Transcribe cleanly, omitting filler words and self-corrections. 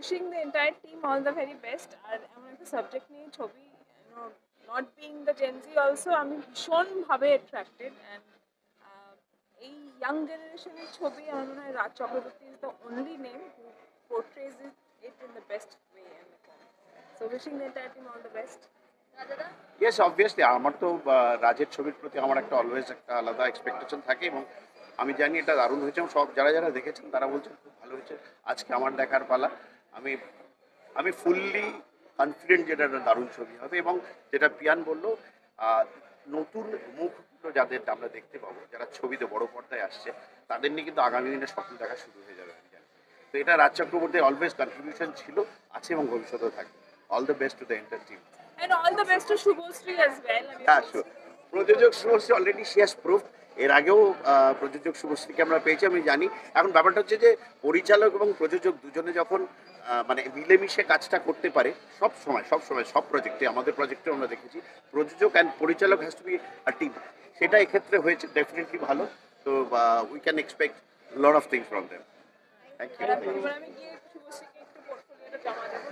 wishing the entire team all the very best. আর এমন একটা subject নিয়ে ছবি, not being the Gen Z also, আমি ভীষণভাবে অ্যাট্রাক্টেড। অ্যান্ড এই ইয়াং জেনারেশনের ছবি আমার মনে হয় Raj Chakraborty is the only name who portrays it in the best way. So wishing the entire team all the best. Yes, obviously আমার তো রাজের ছবির প্রতি আমার একটা অলওয়েজ একটা আলাদা এক্সপেকটেশন থাকে, এবং আমি জানি এটা দারুণ হয়েছে, এবং সব যারা যারা দেখেছেন তারা বলছেন খুব ভালো হয়েছে। আজকে আমার দেখার পালা। আমি আমি ফুললি কনফিডেন্ট যেটা একটা দারুণ ছবি হবে, এবং যেটা পিয়ান বললো, নতুন মুখগুলো যাদের আমরা দেখতে পাবো, যারা ছবিতে বড় পর্দায় আসছে, তাদের নিয়ে কিন্তু আগামী দিনে স্বপ্ন দেখা শুরু হয়ে যাবে আমি জানি। তো এটা রাজ চক্রবর্তীর অলওয়েজ কন্ট্রিবিউশন ছিল, আছে এবং ভবিষ্যতেও থাকবে। All the best to the enter team. And all the best to Shubhasri as well. হ্যাঁ, প্রযোজক Subhashree already she has proved. এর আগেও প্রযোজক শুভশ্রীকে আমরা পেয়েছি, আমি জানি। এখন ব্যাপারটা হচ্ছে যে পরিচালক এবং প্রযোজক দুজনে যখন মানে মিলেমিশে কাজটা করতে পারে, সব সময় সব প্রজেক্টে, আমাদের প্রজেক্টেও আমরা দেখেছি প্রযোজক অ্যান্ড পরিচালক has to be a team. সেটা এক্ষেত্রে হয়েছে, ডেফিনেটলি ভালো। তো we can expect lot of things from them. Thank you. এবার আমি গিয়ে শুভশ্রীকে একটু পোর্টফোলিওটা জমা দেবো।